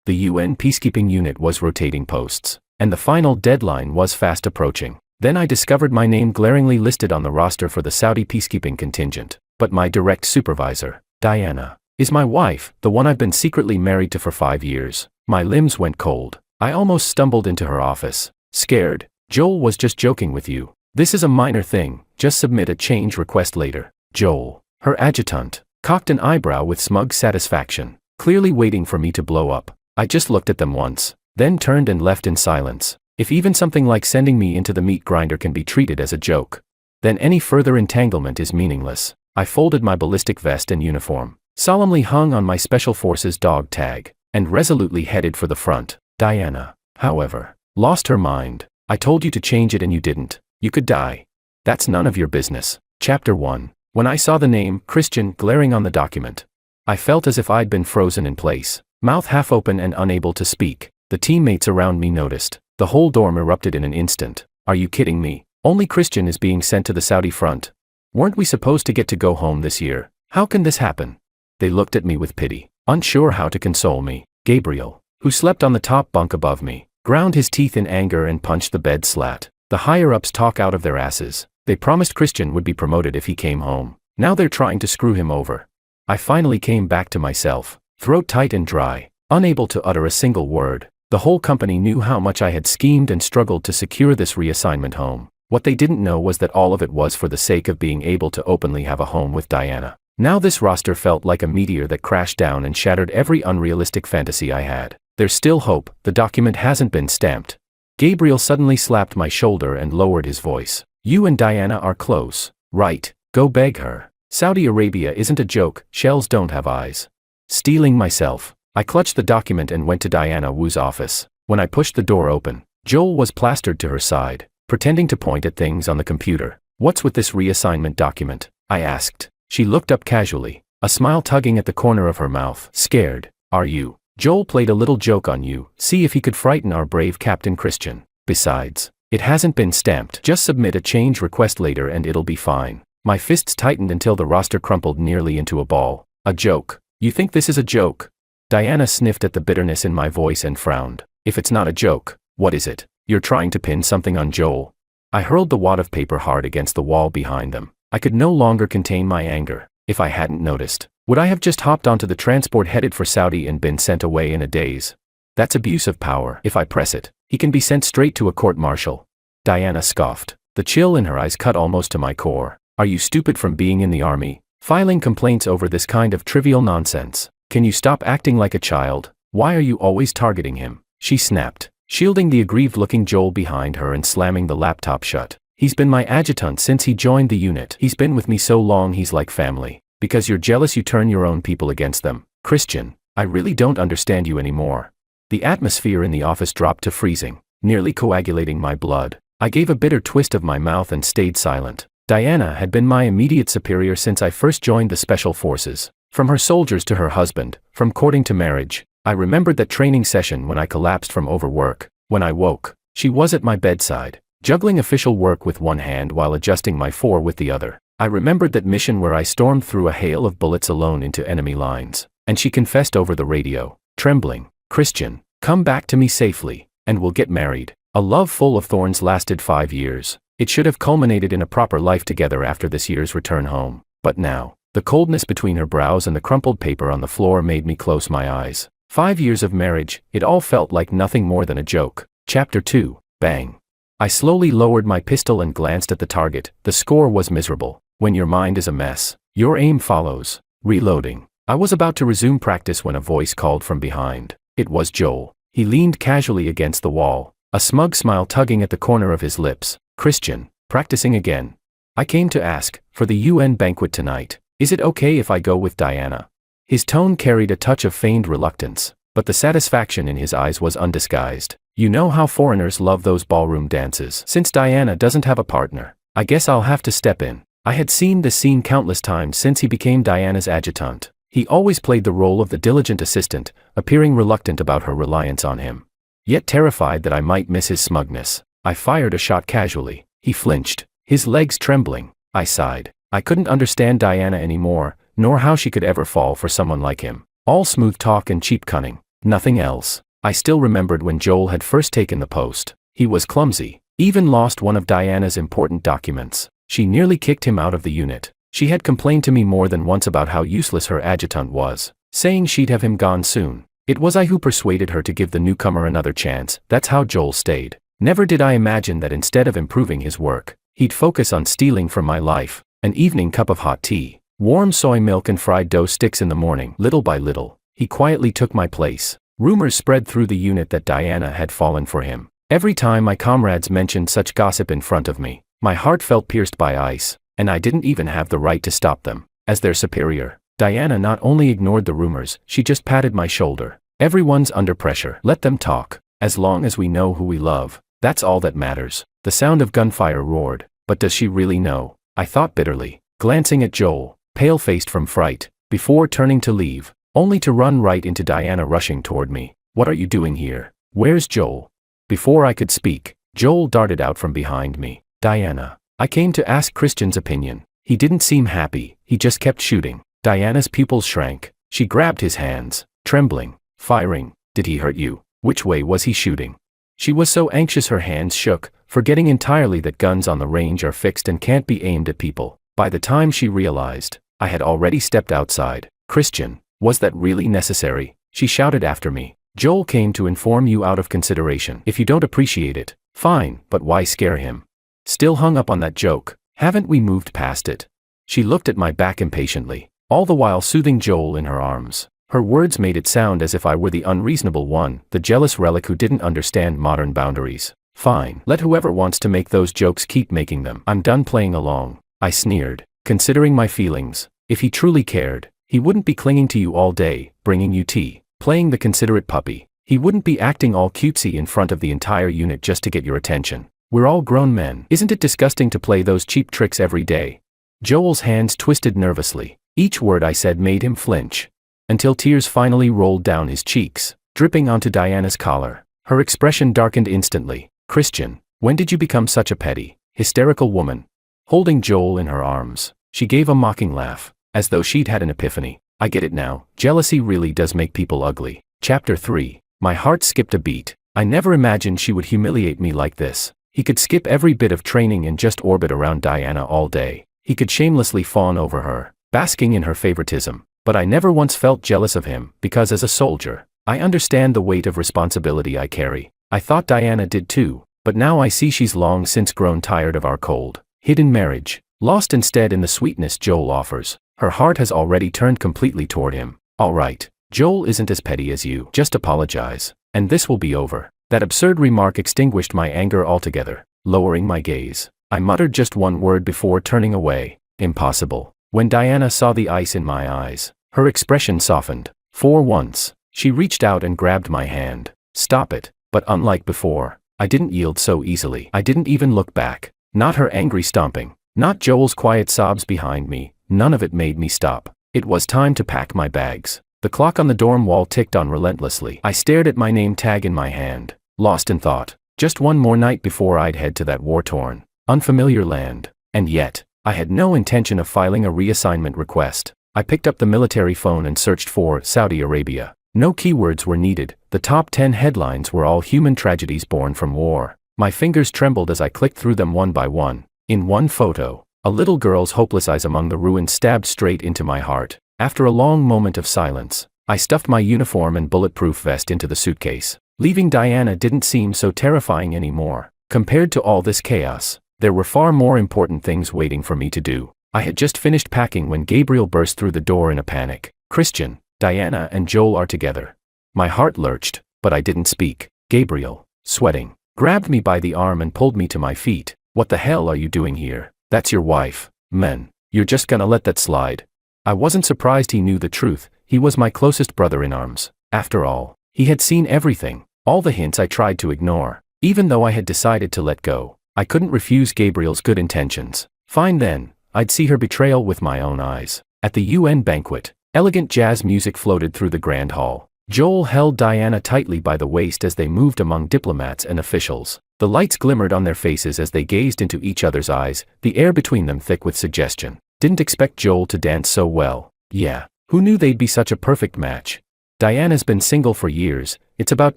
The UN peacekeeping unit was rotating posts, and the final deadline was fast approaching. Then I discovered my name glaringly listed on the roster for the Saudi peacekeeping contingent. But my direct supervisor, Diana, is my wife, the one I've been secretly married to for 5 years. My limbs went cold. I almost stumbled into her office, scared. Joel was just joking with you. This is a minor thing, just submit a change request later. Joel, her adjutant, cocked an eyebrow with smug satisfaction, clearly waiting for me to blow up. I just looked at them once, then turned and left in silence. If even something like sending me into the meat grinder can be treated as a joke, then any further entanglement is meaningless. I folded my ballistic vest and uniform, solemnly hung on my Special Forces dog tag, and resolutely headed for the front. Diana, however, lost her mind. I told you to change it and you didn't. You could die. That's none of your business. Chapter 1. When I saw the name, Christian, glaring on the document, I felt as if I'd been frozen in place, mouth half open and unable to speak. The teammates around me noticed. The whole dorm erupted in an instant. Are you kidding me? Only Christian is being sent to the Saudi front. Weren't we supposed to get to go home this year? How can this happen? They looked at me with pity, unsure how to console me. Gabriel, who slept on the top bunk above me, ground his teeth in anger and punched the bed slat. The higher-ups talk out of their asses. They promised Christian would be promoted if he came home. Now they're trying to screw him over. I finally came back to myself, throat tight and dry, unable to utter a single word. The whole company knew how much I had schemed and struggled to secure this reassignment home. What they didn't know was that all of it was for the sake of being able to openly have a home with Diana. Now this roster felt like a meteor that crashed down and shattered every unrealistic fantasy I had. There's still hope, the document hasn't been stamped. Gabriel suddenly slapped my shoulder and lowered his voice. You and Diana are close, right? Go beg her. Saudi Arabia isn't a joke, shells don't have eyes. Steeling myself, I clutched the document and went to Diana Wu's office. When I pushed the door open, Joel was plastered to her side, pretending to point at things on the computer. What's with this reassignment document? I asked. She looked up casually, a smile tugging at the corner of her mouth. Scared, are you? Joel played a little joke on you, see if he could frighten our brave Captain Christian. Besides, it hasn't been stamped. Just submit a change request later and it'll be fine. My fists tightened until the roster crumpled nearly into a ball. A joke? You think this is a joke? Diana sniffed at the bitterness in my voice and frowned. If it's not a joke, what is it? You're trying to pin something on Joel. I hurled the wad of paper hard against the wall behind them. I could no longer contain my anger. If I hadn't noticed, would I have just hopped onto the transport headed for Saudi and been sent away in a daze? That's abuse of power. If I press it, he can be sent straight to a court-martial. Diana scoffed. The chill in her eyes cut almost to my core. Are you stupid from being in the army? Filing complaints over this kind of trivial nonsense. Can you stop acting like a child? Why are you always targeting him? She snapped, shielding the aggrieved-looking Joel behind her and slamming the laptop shut. He's been my adjutant since he joined the unit. He's been with me so long he's like family. Because you're jealous you turn your own people against them. Christian, I really don't understand you anymore. The atmosphere in the office dropped to freezing, nearly coagulating my blood. I gave a bitter twist of my mouth and stayed silent. Diana had been my immediate superior since I first joined the Special Forces. From her soldiers to her husband, from courting to marriage. I remembered that training session when I collapsed from overwork. When I woke, she was at my bedside, juggling official work with one hand while adjusting my four with the other. I remembered that mission where I stormed through a hail of bullets alone into enemy lines, and she confessed over the radio, trembling, Christian, come back to me safely, and we'll get married. A love full of thorns lasted 5 years. It should have culminated in a proper life together after this year's return home. But now, the coldness between her brows and the crumpled paper on the floor made me close my eyes. 5 years of marriage, it all felt like nothing more than a joke. Chapter 2, Bang. I slowly lowered my pistol and glanced at the target. The score was miserable. When your mind is a mess, your aim follows. Reloading. I was about to resume practice when a voice called from behind. It was Joel. He leaned casually against the wall, a smug smile tugging at the corner of his lips. Christian, practicing again. I came to ask, for the UN banquet tonight, is it okay if I go with Diana? His tone carried a touch of feigned reluctance, but the satisfaction in his eyes was undisguised. You know how foreigners love those ballroom dances. Since Diana doesn't have a partner, I guess I'll have to step in. I had seen this scene countless times since he became Diana's adjutant. He always played the role of the diligent assistant, appearing reluctant about her reliance on him. Yet terrified that I might miss his smugness, I fired a shot casually. He flinched, his legs trembling. I sighed. I couldn't understand Diana anymore, nor how she could ever fall for someone like him. All smooth talk and cheap cunning. Nothing else. I still remembered when Joel had first taken the post. He was clumsy. Even lost one of Diana's important documents. She nearly kicked him out of the unit. She had complained to me more than once about how useless her adjutant was, saying she'd have him gone soon. It was I who persuaded her to give the newcomer another chance. That's how Joel stayed. Never did I imagine that instead of improving his work, he'd focus on stealing from my life. An evening cup of hot tea, warm soy milk and fried dough sticks in the morning. Little by little, he quietly took my place. Rumors spread through the unit that Diana had fallen for him. Every time my comrades mentioned such gossip in front of me, my heart felt pierced by ice, and I didn't even have the right to stop them. As their superior, Diana not only ignored the rumors, she just patted my shoulder. Everyone's under pressure. Let them talk. As long as we know who we love, that's all that matters. The sound of gunfire roared. But does she really know? I thought bitterly, glancing at Joel, pale-faced from fright, before turning to leave, only to run right into Diana rushing toward me. What are you doing here? Where's Joel? Before I could speak, Joel darted out from behind me. Diana. I came to ask Christian's opinion. He didn't seem happy, he just kept shooting. Diana's pupils shrank. She grabbed his hands, trembling, firing. Did he hurt you? Which way was he shooting? She was so anxious her hands shook, forgetting entirely that guns on the range are fixed and can't be aimed at people. By the time she realized, I had already stepped outside. Christian, was that really necessary? She shouted after me. Joel came to inform you out of consideration. If you don't appreciate it, fine, but why scare him? Still hung up on that joke? Haven't we moved past it? She looked at my back impatiently, all the while soothing Joel in her arms. Her words made it sound as if I were the unreasonable one, the jealous relic who didn't understand modern boundaries. Fine, let whoever wants to make those jokes keep making them. I'm done playing along. I sneered, considering my feelings. If he truly cared, he wouldn't be clinging to you all day, bringing you tea, playing the considerate puppy. He wouldn't be acting all cutesy in front of the entire unit just to get your attention. We're all grown men. Isn't it disgusting to play those cheap tricks every day? Joel's hands twisted nervously. Each word I said made him flinch, until tears finally rolled down his cheeks, dripping onto Diana's collar. Her expression darkened instantly. Christian, when did you become such a petty, hysterical woman? Holding Joel in her arms, she gave a mocking laugh, as though she'd had an epiphany. I get it now. Jealousy really does make people ugly. Chapter 3. My heart skipped a beat. I never imagined she would humiliate me like this. He could skip every bit of training and just orbit around Diana all day. He could shamelessly fawn over her, basking in her favoritism. But I never once felt jealous of him, because as a soldier, I understand the weight of responsibility I carry. I thought Diana did too, but now I see she's long since grown tired of our cold, hidden marriage, lost instead in the sweetness Joel offers. Her heart has already turned completely toward him. All right, Joel isn't as petty as you. Just apologize, and this will be over. That absurd remark extinguished my anger altogether. Lowering my gaze, I muttered just one word before turning away. Impossible. When Diana saw the ice in my eyes, her expression softened. For once, she reached out and grabbed my hand. Stop it. But unlike before, I didn't yield so easily. I didn't even look back. Not her angry stomping, not Joel's quiet sobs behind me. None of it made me stop. It was time to pack my bags. The clock on the dorm wall ticked on relentlessly. I stared at my name tag in my hand, lost in thought. Just one more night before I'd head to that war-torn, unfamiliar land. And yet, I had no intention of filing a reassignment request. I picked up the military phone and searched for Saudi Arabia. No keywords were needed. The top 10 headlines were all human tragedies born from war. My fingers trembled as I clicked through them one by one. In one photo, a little girl's hopeless eyes among the ruins stabbed straight into my heart. After a long moment of silence, I stuffed my uniform and bulletproof vest into the suitcase. Leaving Diana didn't seem so terrifying anymore. Compared to all this chaos, there were far more important things waiting for me to do. I had just finished packing when Gabriel burst through the door in a panic. Christian, Diana and Joel are together. My heart lurched, but I didn't speak. Gabriel, sweating, grabbed me by the arm and pulled me to my feet. What the hell are you doing here? That's your wife. Men, you're just gonna let that slide? I wasn't surprised he knew the truth. He was my closest brother in arms. After all, he had seen everything, all the hints I tried to ignore. Even though I had decided to let go, I couldn't refuse Gabriel's good intentions. Fine then, I'd see her betrayal with my own eyes. At the UN banquet, elegant jazz music floated through the grand hall. Joel held Diana tightly by the waist as they moved among diplomats and officials. The lights glimmered on their faces as they gazed into each other's eyes, the air between them thick with suggestion. Didn't expect Joel to dance so well. Yeah, who knew they'd be such a perfect match? Diana's been single for years, it's about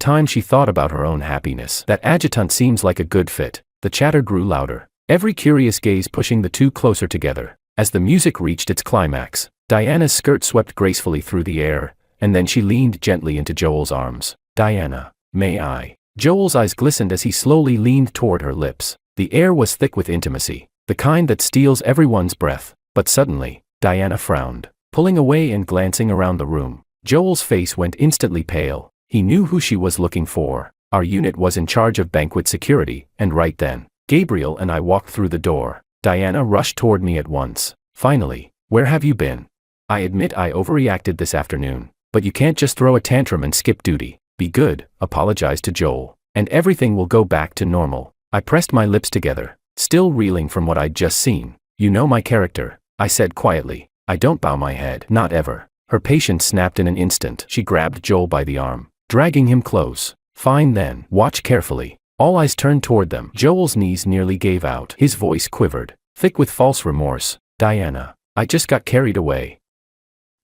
time she thought about her own happiness. That adjutant seems like a good fit. The chatter grew louder, every curious gaze pushing the two closer together. As the music reached its climax, Diana's skirt swept gracefully through the air, and then she leaned gently into Joel's arms. Diana, may I? Joel's eyes glistened as he slowly leaned toward her lips. The air was thick with intimacy, the kind that steals everyone's breath. But suddenly, Diana frowned, pulling away and glancing around the room. Joel's face went instantly pale. He knew who she was looking for. Our unit was in charge of banquet security, and right then, Gabriel and I walked through the door. Diana rushed toward me at once. Finally, where have you been? I admit I overreacted this afternoon, but you can't just throw a tantrum and skip duty. Be good, apologize to Joel, and everything will go back to normal. I pressed my lips together, still reeling from what I'd just seen. You know my character, I said quietly. I don't bow my head, not ever. Her patience snapped in an instant. She grabbed Joel by the arm, dragging him close. Fine then, watch carefully. All eyes turned toward them. Joel's knees nearly gave out. His voice quivered, thick with false remorse. Diana, I just got carried away.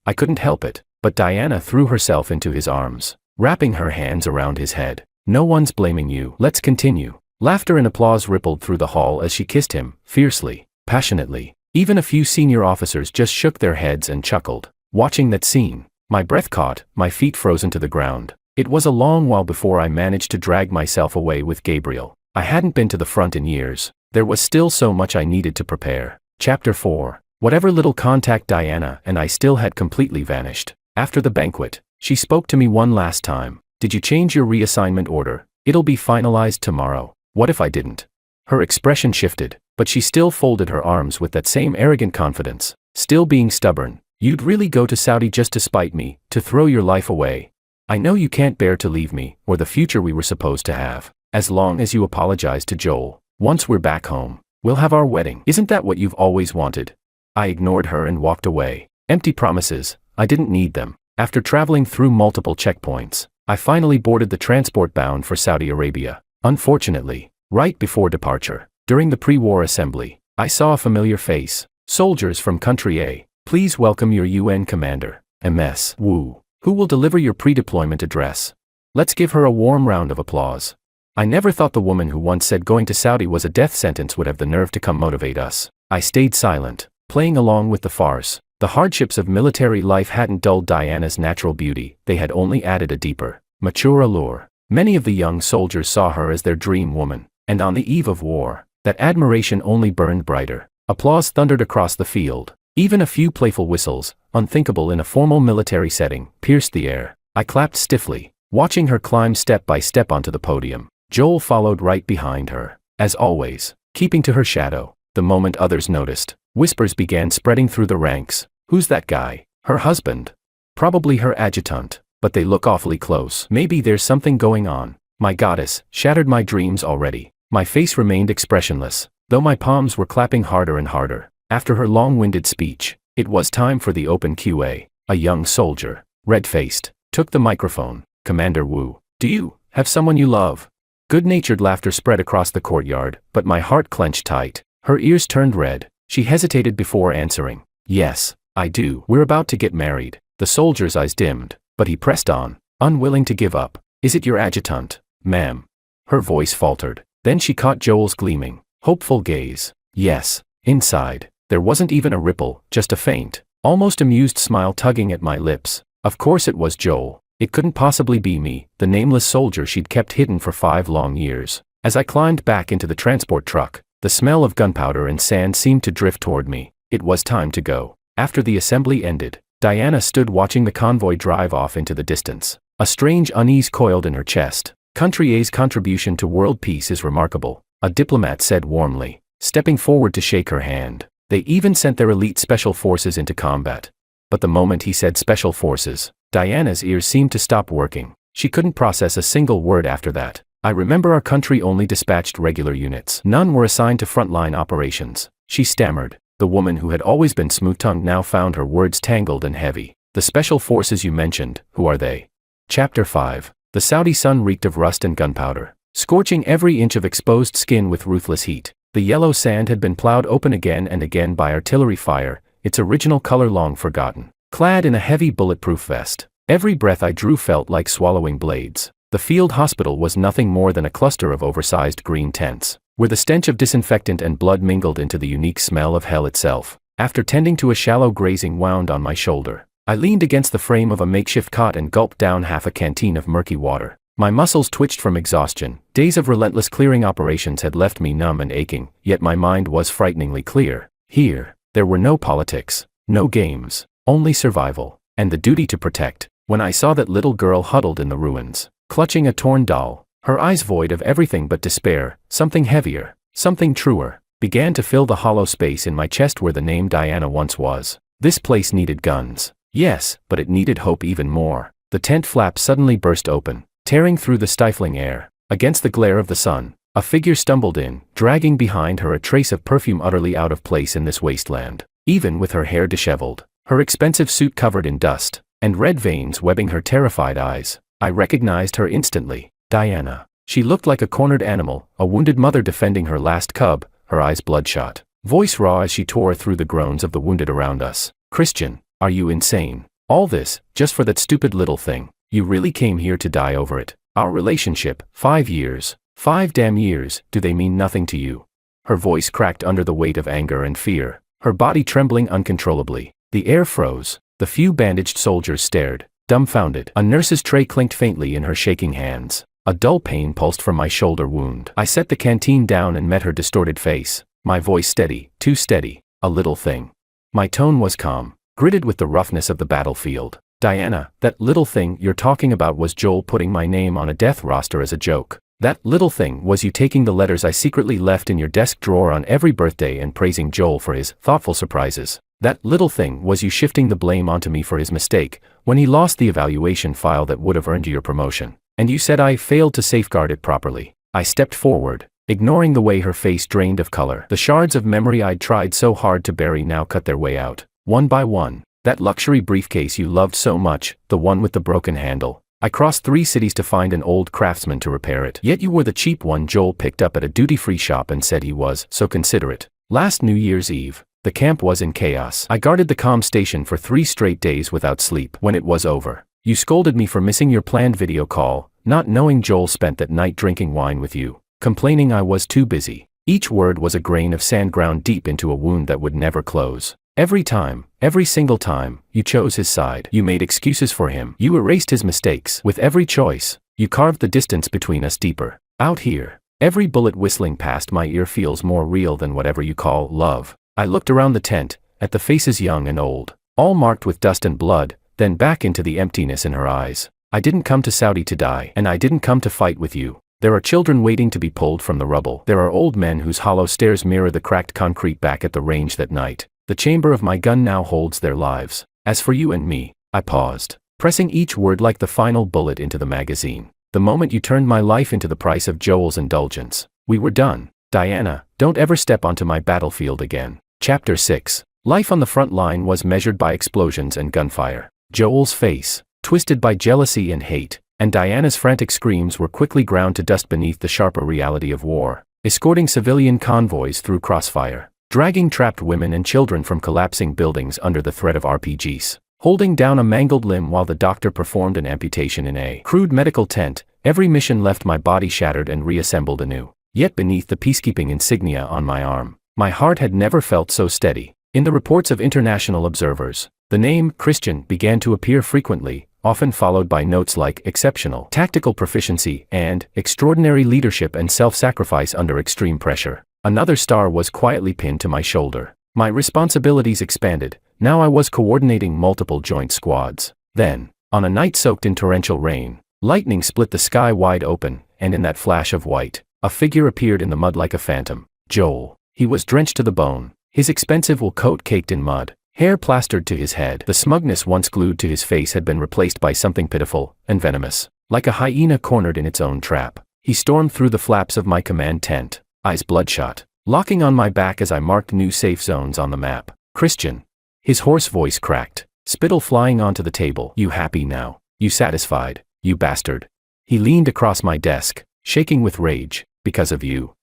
I couldn't help it, but Diana threw herself into his arms, wrapping her hands around his head. No one's blaming you. Let's continue. Laughter and applause rippled through the hall as she kissed him, fiercely, passionately. Even a few senior officers just shook their heads and chuckled. Watching that scene, my breath caught, my feet frozen to the ground. It was a long while before I managed to drag myself away with Gabriel. I hadn't been to the front in years. There was still so much I needed to prepare. Chapter 4. Whatever little contact Diana and I still had completely vanished. After the banquet, she spoke to me one last time. Did you change your reassignment order? It'll be finalized tomorrow. What if I didn't? Her expression shifted, but she still folded her arms with that same arrogant confidence. Still being stubborn. You'd really go to Saudi just to spite me, to throw your life away. I know you can't bear to leave me, or the future we were supposed to have. As long as you apologize to Joel. Once we're back home, we'll have our wedding. Isn't that what you've always wanted? I ignored her and walked away. Empty promises, I didn't need them. After traveling through multiple checkpoints, I finally boarded the transport bound for Saudi Arabia. Unfortunately, right before departure, during the pre-war assembly, I saw a familiar face. Soldiers from Country A. Please welcome your UN commander, MS Wu, who will deliver your pre-deployment address. Let's give her a warm round of applause. I never thought the woman who once said going to Saudi was a death sentence would have the nerve to come motivate us. I stayed silent, playing along with the farce. The hardships of military life hadn't dulled Diana's natural beauty, they had only added a deeper, mature allure. Many of the young soldiers saw her as their dream woman, and on the eve of war, that admiration only burned brighter. Applause thundered across the field. Even a few playful whistles, unthinkable in a formal military setting, pierced the air. I clapped stiffly, watching her climb step by step onto the podium. Joel followed right behind her, as always, keeping to her shadow. The moment others noticed, whispers began spreading through the ranks. Who's that guy? Her husband? Probably her adjutant, but they look awfully close. Maybe there's something going on. My goddess shattered my dreams already. My face remained expressionless, though my palms were clapping harder and harder. After her long-winded speech, it was time for the open QA. A young soldier, red-faced, took the microphone. Commander Wu, do you have someone you love? Good-natured laughter spread across the courtyard, but my heart clenched tight. Her ears turned red. She hesitated before answering. Yes, I do. We're about to get married. The soldier's eyes dimmed, but he pressed on, unwilling to give up. Is it your adjutant, ma'am? Her voice faltered. Then she caught Joel's gleaming, hopeful gaze. Yes. Inside, there wasn't even a ripple, just a faint, almost amused smile tugging at my lips. Of course it was Joel. It couldn't possibly be me, the nameless soldier she'd kept hidden for 5 long years. As I climbed back into the transport truck, the smell of gunpowder and sand seemed to drift toward me. It was time to go. After the assembly ended, Diana stood watching the convoy drive off into the distance. A strange unease coiled in her chest. Country A's contribution to world peace is remarkable, a diplomat said warmly, stepping forward to shake her hand. They even sent their elite special forces into combat. But the moment he said special forces, Diana's ears seemed to stop working. She couldn't process a single word after that. I remember our country only dispatched regular units. None were assigned to frontline operations. She stammered. The woman who had always been smooth-tongued now found her words tangled and heavy. The special forces you mentioned, who are they? Chapter 5. The Saudi sun reeked of rust and gunpowder, scorching every inch of exposed skin with ruthless heat. The yellow sand had been plowed open again and again by artillery fire, its original color long forgotten. Clad in a heavy bulletproof vest, Every breath I drew felt like swallowing blades. The field hospital was nothing more than a cluster of oversized green tents, where the stench of disinfectant and blood mingled into the unique smell of hell itself. After tending to a shallow grazing wound on my shoulder, I leaned against the frame of a makeshift cot and gulped down half a canteen of murky water. My muscles twitched from exhaustion. Days of relentless clearing operations had left me numb and aching, yet my mind was frighteningly clear. Here, there were no politics, no games, only survival, and the duty to protect. When I saw that little girl huddled in the ruins, clutching a torn doll, her eyes void of everything but despair, something heavier, something truer, began to fill the hollow space in my chest where the name Diana once was. This place needed guns. Yes, but it needed hope even more. The tent flap suddenly burst open, tearing through the stifling air. Against the glare of the sun, a figure stumbled in, dragging behind her a trace of perfume utterly out of place in this wasteland. Even with her hair disheveled, her expensive suit covered in dust, and red veins webbing her terrified eyes, I recognized her instantly. Diana. She looked like a cornered animal, a wounded mother defending her last cub, her eyes bloodshot, voice raw as she tore through the groans of the wounded around us. Christian, are you insane? All this, just for that stupid little thing? You really came here to die over it? Our relationship, 5 years, 5 damn years, do they mean nothing to you? Her voice cracked under the weight of anger and fear, her body trembling uncontrollably. The air froze. The few bandaged soldiers stared, dumbfounded. A nurse's tray clinked faintly in her shaking hands. A dull pain pulsed from my shoulder wound. I set the canteen down and met her distorted face, my voice steady, too steady. A little thing. My tone was calm, gritted with the roughness of the battlefield. Diana, that little thing you're talking about was Joel putting my name on a death roster as a joke. That little thing was you taking the letters I secretly left in your desk drawer on every birthday and praising Joel for his thoughtful surprises. That little thing was you shifting the blame onto me for his mistake when he lost the evaluation file that would have earned you your promotion. And you said I failed to safeguard it properly. I stepped forward, ignoring the way her face drained of color. The shards of memory I'd tried so hard to bury now cut their way out, one by one. That luxury briefcase you loved so much, the one with the broken handle. I crossed 3 cities to find an old craftsman to repair it. Yet you were the cheap one Joel picked up at a duty-free shop and said he was so considerate. Last New Year's Eve, the camp was in chaos. I guarded the comm station for 3 straight days without sleep. When it was over, you scolded me for missing your planned video call, not knowing Joel spent that night drinking wine with you, complaining I was too busy. Each word was a grain of sand ground deep into a wound that would never close. Every time, every single time, you chose his side. You made excuses for him. You erased his mistakes. With every choice, you carved the distance between us deeper. Out here, every bullet whistling past my ear feels more real than whatever you call love. I looked around the tent, at the faces young and old, all marked with dust and blood, then back into the emptiness in her eyes. I didn't come to Saudi to die, and I didn't come to fight with you. There are children waiting to be pulled from the rubble. There are old men whose hollow stares mirror the cracked concrete back at the range that night. The chamber of my gun now holds their lives. As for you and me, I paused, pressing each word like the final bullet into the magazine. The moment you turned my life into the price of Joel's indulgence, we were done. Diana, don't ever step onto my battlefield again. Chapter 6. Life on the front line was measured by explosions and gunfire. Joel's face, twisted by jealousy and hate, and Diana's frantic screams were quickly ground to dust beneath the sharper reality of war, escorting civilian convoys through crossfire, dragging trapped women and children from collapsing buildings under the threat of RPGs, holding down a mangled limb while the doctor performed an amputation in a crude medical tent. Every mission left my body shattered and reassembled anew. Yet beneath the peacekeeping insignia on my arm, my heart had never felt so steady. In the reports of international observers, the name Christian began to appear frequently, often followed by notes like exceptional tactical proficiency and extraordinary leadership and self-sacrifice under extreme pressure. Another star was quietly pinned to my shoulder. My responsibilities expanded. Now I was coordinating multiple joint squads. Then, on a night soaked in torrential rain, lightning split the sky wide open, and in that flash of white, a figure appeared in the mud like a phantom. Joel. He was drenched to the bone, his expensive wool coat caked in mud, hair plastered to his head. The smugness once glued to his face had been replaced by something pitiful and venomous. Like a hyena cornered in its own trap, he stormed through the flaps of my command tent, eyes bloodshot, locking on my back as I marked new safe zones on the map. Christian. His hoarse voice cracked, spittle flying onto the table. You happy now? You satisfied? You bastard. He leaned across my desk, shaking with rage. Because of you.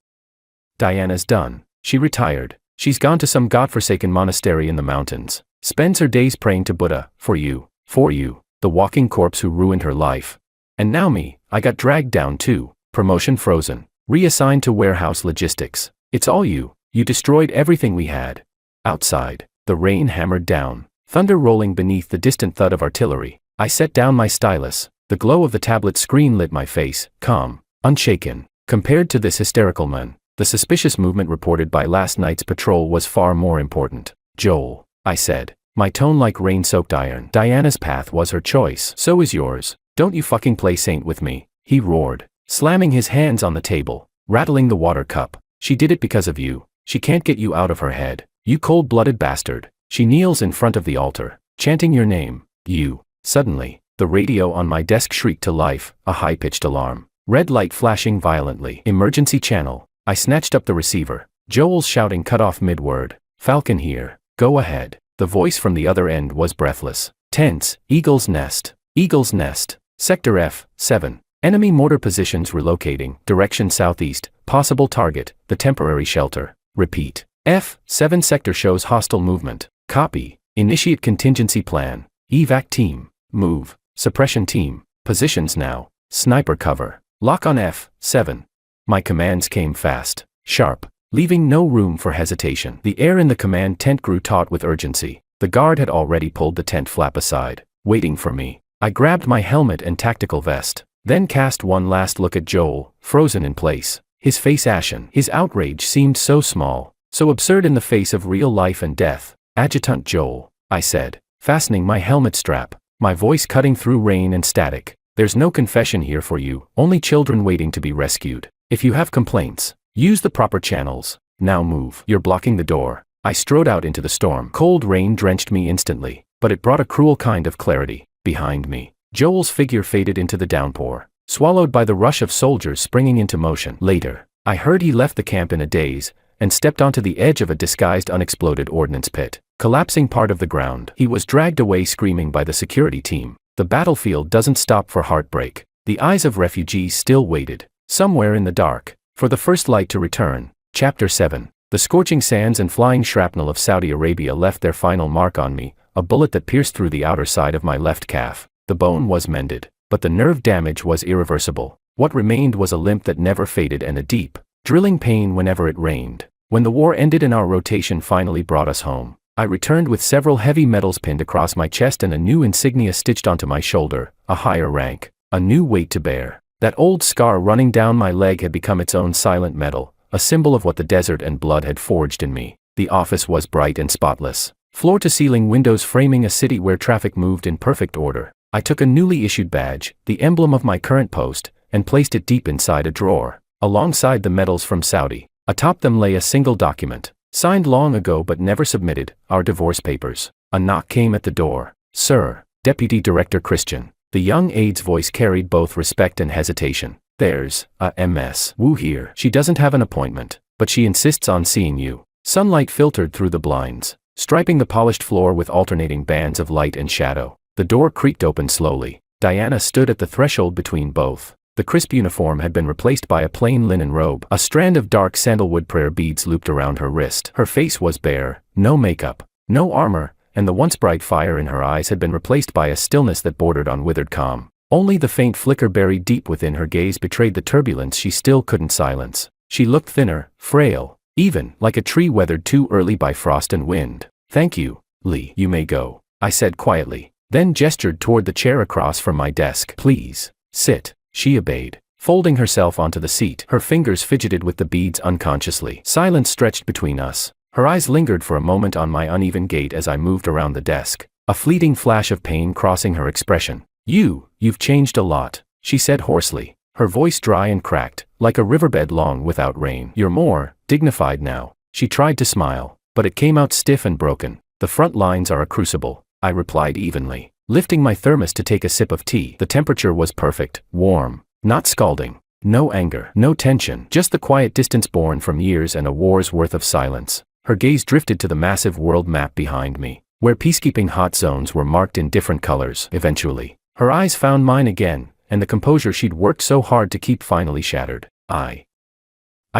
Diana's done. She retired. She's gone to some godforsaken monastery in the mountains. Spends her days praying to Buddha. For you. For you. the walking corpse who ruined her life. And now me, I got dragged down too, promotion frozen, reassigned to warehouse logistics. It's all you destroyed everything we had. Outside, the rain hammered down, thunder rolling beneath the distant thud of artillery. I set down my stylus, the glow of the tablet screen lit my face, calm, unshaken. Compared to this hysterical man, the suspicious movement reported by last night's patrol was far more important. Joel, I said, my tone like rain-soaked iron. Diana's path was her choice. So is yours. Don't you fucking play saint with me, he roared, slamming his hands on the table, rattling the water cup. She did it because of you. She can't get you out of her head. You cold-blooded bastard. She kneels in front of the altar, chanting your name. You. Suddenly, the radio on my desk shrieked to life, a high-pitched alarm. Red light flashing violently. Emergency channel. I snatched up the receiver. Joel's shouting cut off mid-word. Falcon here. Go ahead. The voice from the other end was breathless. Tense. Eagle's Nest. Eagle's Nest. Sector F7. Enemy mortar positions relocating. Direction southeast. Possible target, the temporary shelter. Repeat. F7 sector shows hostile movement. Copy. Initiate contingency plan. Evac team. Move. Suppression team. Positions now. Sniper cover. Lock on F7. My commands came fast, sharp, leaving no room for hesitation. The air in the command tent grew taut with urgency. The guard had already pulled the tent flap aside, waiting for me. I grabbed my helmet and tactical vest, then cast one last look at Joel, frozen in place, his face ashen. His outrage seemed so small, so absurd in the face of real life and death. Adjutant Joel, I said, fastening my helmet strap, my voice cutting through rain and static. There's no confession here for you, only children waiting to be rescued. If you have complaints, use the proper channels. Now move. You're blocking the door. I strode out into the storm. Cold rain drenched me instantly, but it brought a cruel kind of clarity. Behind me, Joel's figure faded into the downpour, swallowed by the rush of soldiers springing into motion. Later, I heard he left the camp in a daze, and stepped onto the edge of a disguised unexploded ordnance pit, collapsing part of the ground. He was dragged away screaming by the security team. The battlefield doesn't stop for heartbreak. The eyes of refugees still waited, somewhere in the dark, for the first light to return. Chapter 7. The scorching sands and flying shrapnel of Saudi Arabia left their final mark on me, a bullet that pierced through the outer side of my left calf. The bone was mended, but the nerve damage was irreversible. What remained was a limp that never faded and a deep, drilling pain whenever it rained. When the war ended and our rotation finally brought us home, I returned with several heavy medals pinned across my chest and a new insignia stitched onto my shoulder, a higher rank, a new weight to bear. That old scar running down my leg had become its own silent medal, a symbol of what the desert and blood had forged in me. The office was bright and spotless, floor-to-ceiling windows framing a city where traffic moved in perfect order. I took a newly issued badge, the emblem of my current post, and placed it deep inside a drawer, alongside the medals from Saudi. Atop them lay a single document, signed long ago but never submitted, our divorce papers. A knock came at the door. Sir, Deputy Director Christian. The young aide's voice carried both respect and hesitation. There's a Ms. Wu here. She doesn't have an appointment, but she insists on seeing you. Sunlight filtered through the blinds, striping the polished floor with alternating bands of light and shadow. The door creaked open slowly. Diana stood at the threshold between both. The crisp uniform had been replaced by a plain linen robe. A strand of dark sandalwood prayer beads looped around her wrist. Her face was bare, no makeup, no armor, and the once bright fire in her eyes had been replaced by a stillness that bordered on withered calm. Only the faint flicker buried deep within her gaze betrayed the turbulence she still couldn't silence. She looked thinner, frail, even like a tree weathered too early by frost and wind. Thank you, Lee. You may go, I said quietly, then gestured toward the chair across from my desk. Please, sit. She obeyed, folding herself onto the seat. Her fingers fidgeted with the beads unconsciously. Silence stretched between us. Her eyes lingered for a moment on my uneven gait as I moved around the desk, a fleeting flash of pain crossing her expression. You've changed a lot, she said hoarsely, her voice dry and cracked, like a riverbed long without rain. You're more dignified now. She tried to smile, but it came out stiff and broken. The front lines are a crucible, I replied evenly, lifting my thermos to take a sip of tea. The temperature was perfect, warm, not scalding. No anger, no tension, just the quiet distance born from years and a war's worth of silence. Her gaze drifted to the massive world map behind me, where peacekeeping hot zones were marked in different colors. Eventually, her eyes found mine again, and the composure she'd worked so hard to keep finally shattered. I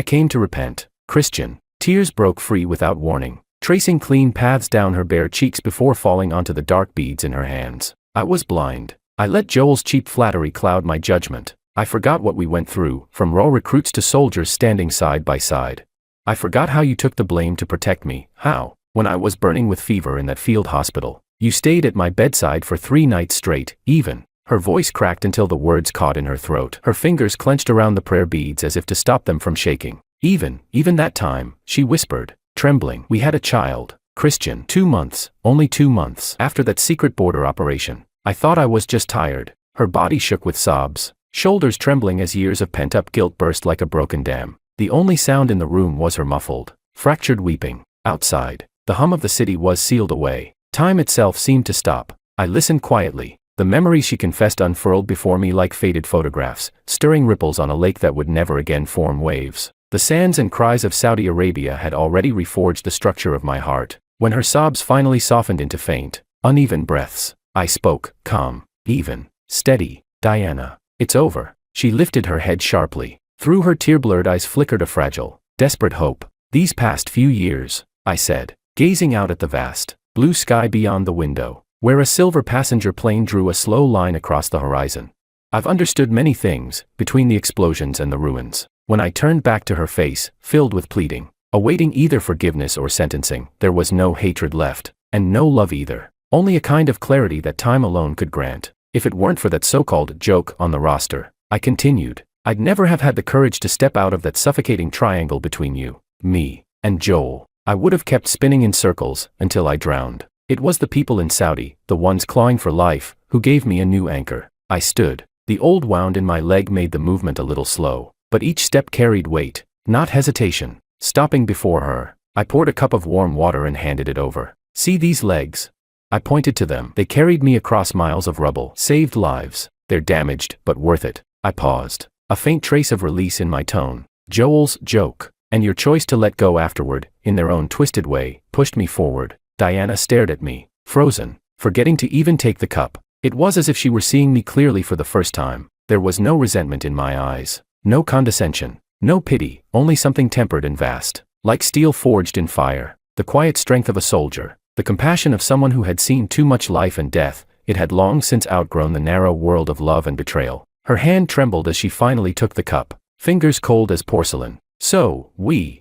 came to repent, Christian. Tears broke free without warning, tracing clean paths down her bare cheeks before falling onto the dark beads in her hands. I was blind. I let Joel's cheap flattery cloud my judgment. I forgot what we went through, from raw recruits to soldiers standing side by side. I forgot how you took the blame to protect me, how, when I was burning with fever in that field hospital, you stayed at my bedside for 3 nights straight, even. Her voice cracked until the words caught in her throat. Her fingers clenched around the prayer beads as if to stop them from shaking. Even that time, she whispered, trembling, we had a child, Christian. 2 months, only 2 months after that secret border operation. I thought I was just tired. Her body shook with sobs, shoulders trembling as years of pent-up guilt burst like a broken dam. The only sound in the room was her muffled, fractured weeping. Outside, the hum of the city was sealed away. Time itself seemed to stop. I listened quietly. The memories she confessed unfurled before me like faded photographs, stirring ripples on a lake that would never again form waves. The sands and cries of Saudi Arabia had already reforged the structure of my heart. When her sobs finally softened into faint, uneven breaths, I spoke, calm, even, steady. Diana, it's over. She lifted her head sharply. Through her tear-blurred eyes flickered a fragile, desperate hope. These past few years, I said, gazing out at the vast, blue sky beyond the window, where a silver passenger plane drew a slow line across the horizon. I've understood many things, between the explosions and the ruins. When I turned back to her face, filled with pleading, awaiting either forgiveness or sentencing, there was no hatred left, and no love either. Only a kind of clarity that time alone could grant. If it weren't for that so-called joke on the roster, I continued, I'd never have had the courage to step out of that suffocating triangle between you, me, and Joel. I would have kept spinning in circles, until I drowned. It was the people in Saudi, the ones clawing for life, who gave me a new anchor. I stood. The old wound in my leg made the movement a little slow, but each step carried weight, not hesitation. Stopping before her, I poured a cup of warm water and handed it over. See these legs? I pointed to them. They carried me across miles of rubble, saved lives. They're damaged, but worth it. I paused. A faint trace of release in my tone. Joel's joke, and your choice to let go afterward, in their own twisted way, pushed me forward. Diana stared at me, frozen, forgetting to even take the cup. It was as if she were seeing me clearly for the first time. There was no resentment in my eyes, no condescension, no pity, only something tempered and vast, like steel forged in fire. The quiet strength of a soldier, the compassion of someone who had seen too much life and death. It had long since outgrown the narrow world of love and betrayal. Her hand trembled as she finally took the cup, fingers cold as porcelain. So,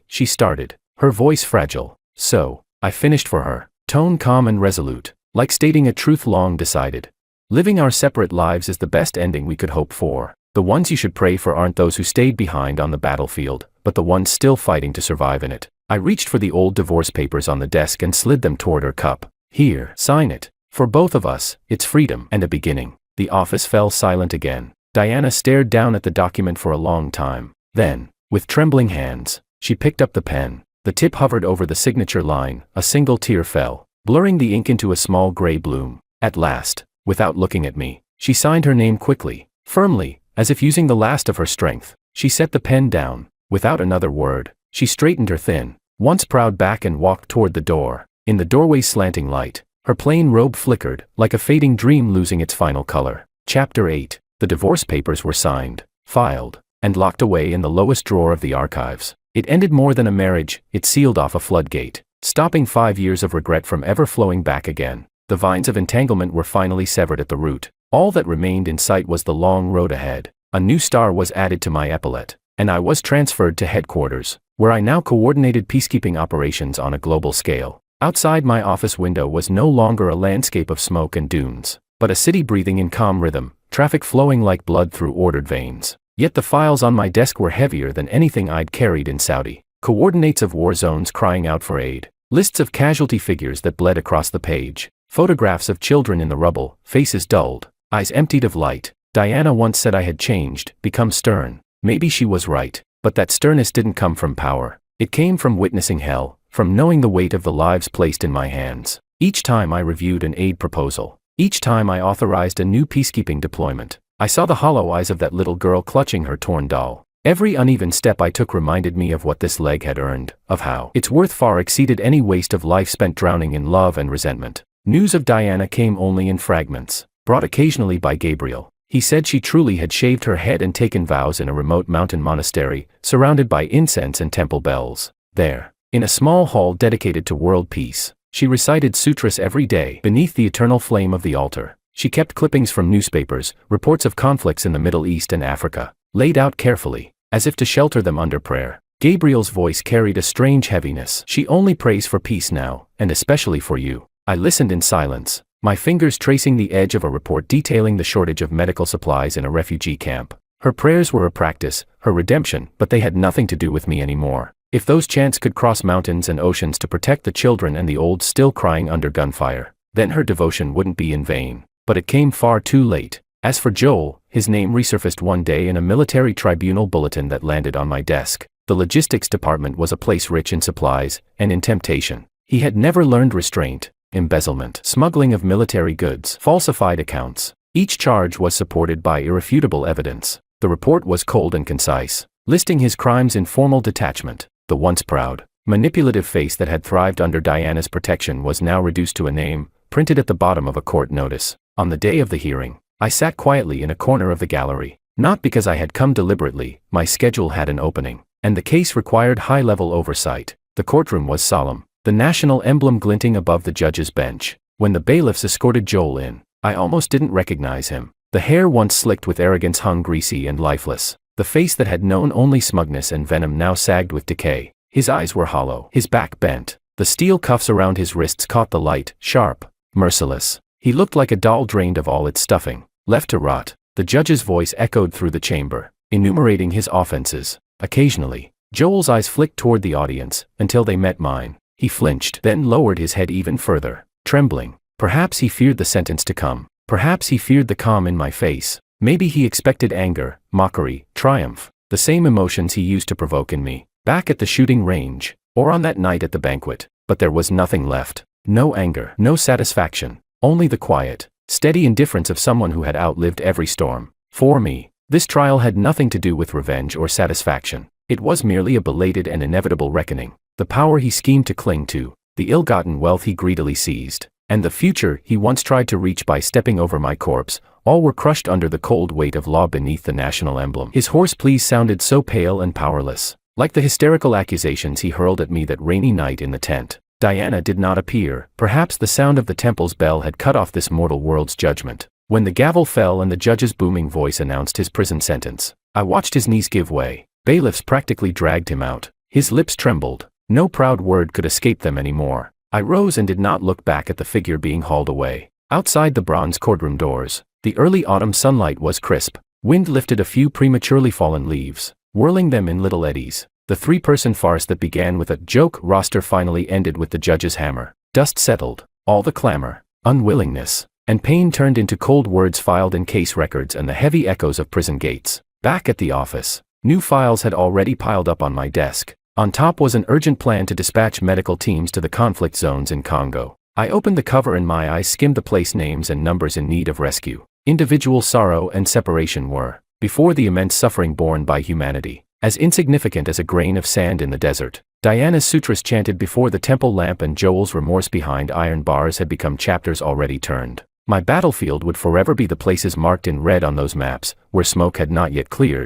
she started, her voice fragile. So, I finished for her, tone calm and resolute, like stating a truth long decided. Living our separate lives is the best ending we could hope for. The ones you should pray for aren't those who stayed behind on the battlefield, but the ones still fighting to survive in it. I reached for the old divorce papers on the desk and slid them toward her cup. Here, sign it. For both of us, it's freedom and a beginning. The office fell silent again. Diana stared down at the document for a long time. Then, with trembling hands, she picked up the pen. The tip hovered over the signature line. A single tear fell, blurring the ink into a small gray bloom. At last, without looking at me, she signed her name quickly, firmly, as if using the last of her strength. She set the pen down. Without another word, she straightened her thin, once proud back and walked toward the door. In the doorway's slanting light, her plain robe flickered, like a fading dream losing its final color. Chapter 8. The divorce papers were signed, filed, and locked away in the lowest drawer of the archives. It ended more than a marriage, it sealed off a floodgate, stopping 5 years of regret from ever flowing back again. The vines of entanglement were finally severed at the root. All that remained in sight was the long road ahead. A new star was added to my epaulet, and I was transferred to headquarters, where I now coordinated peacekeeping operations on a global scale. Outside my office window was no longer a landscape of smoke and dunes, but a city breathing in calm rhythm, traffic flowing like blood through ordered veins. Yet the files on my desk were heavier than anything I'd carried in Saudi. Coordinates of war zones crying out for aid, lists of casualty figures that bled across the page, photographs of children in the rubble, faces dulled, eyes emptied of light. Diana once said I had changed, become stern. Maybe she was right, but that sternness didn't come from power. It came from witnessing hell, from knowing the weight of the lives placed in my hands. Each time I reviewed an aid proposal, each time I authorized a new peacekeeping deployment, I saw the hollow eyes of that little girl clutching her torn doll. Every uneven step I took reminded me of what this leg had earned, of how its worth far exceeded any waste of life spent drowning in love and resentment. News of Diana came only in fragments, brought occasionally by Gabriel. He said she truly had shaved her head and taken vows in a remote mountain monastery, surrounded by incense and temple bells. There, in a small hall dedicated to world peace, she recited sutras every day beneath the eternal flame of the altar. She kept clippings from newspapers, reports of conflicts in the Middle East and Africa, laid out carefully, as if to shelter them under prayer. Gabriel's voice carried a strange heaviness. She only prays for peace now, and especially for you. I listened in silence, my fingers tracing the edge of a report detailing the shortage of medical supplies in a refugee camp. Her prayers were a practice, her redemption, but they had nothing to do with me anymore. If those chants could cross mountains and oceans to protect the children and the old still crying under gunfire, then her devotion wouldn't be in vain. But it came far too late. As for Joel, his name resurfaced one day in a military tribunal bulletin that landed on my desk. The logistics department was a place rich in supplies and in temptation. He had never learned restraint, embezzlement, smuggling of military goods, falsified accounts. Each charge was supported by irrefutable evidence. The report was cold and concise, listing his crimes in formal detachment. The once proud, manipulative face that had thrived under Diana's protection was now reduced to a name, printed at the bottom of a court notice. On the day of the hearing, I sat quietly in a corner of the gallery. Not because I had come deliberately, my schedule had an opening, and the case required high-level oversight. The courtroom was solemn, the national emblem glinting above the judge's bench. When the bailiffs escorted Joel in, I almost didn't recognize him. The hair once slicked with arrogance hung greasy and lifeless. The face that had known only smugness and venom now sagged with decay. His eyes were hollow, his back bent. The steel cuffs around his wrists caught the light, sharp, merciless. He looked like a doll drained of all its stuffing, left to rot. The judge's voice echoed through the chamber, enumerating his offenses. Occasionally, Joel's eyes flicked toward the audience, until they met mine. He flinched, then lowered his head even further, trembling. Perhaps he feared the sentence to come. Perhaps he feared the calm in my face. Maybe he expected anger, mockery, triumph, the same emotions he used to provoke in me, back at the shooting range, or on that night at the banquet. But there was nothing left. No anger, no satisfaction, only the quiet, steady indifference of someone who had outlived every storm. For me, this trial had nothing to do with revenge or satisfaction. It was merely a belated and inevitable reckoning. The power he schemed to cling to, the ill-gotten wealth he greedily seized, and the future he once tried to reach by stepping over my corpse, all were crushed under the cold weight of law beneath the national emblem. His hoarse pleas sounded so pale and powerless, like the hysterical accusations he hurled at me that rainy night in the tent. Diana did not appear. Perhaps the sound of the temple's bell had cut off this mortal world's judgment. When the gavel fell and the judge's booming voice announced his prison sentence, I watched his knees give way. Bailiffs practically dragged him out. His lips trembled. No proud word could escape them anymore. I rose and did not look back at the figure being hauled away. Outside the bronze courtroom doors, the early autumn sunlight was crisp. Wind lifted a few prematurely fallen leaves, whirling them in little eddies. The three-person farce that began with a joke roster finally ended with the judge's hammer. Dust settled. All the clamor, unwillingness, and pain turned into cold words filed in case records and the heavy echoes of prison gates. Back at the office, new files had already piled up on my desk. On top was an urgent plan to dispatch medical teams to the conflict zones in Congo. I opened the cover and my eyes skimmed the place names and numbers in need of rescue. Individual sorrow and separation were, before the immense suffering borne by humanity, as insignificant as a grain of sand in the desert. Diana's sutras chanted before the temple lamp and Joel's remorse behind iron bars had become chapters already turned. My battlefield would forever be the places marked in red on those maps, where smoke had not yet cleared.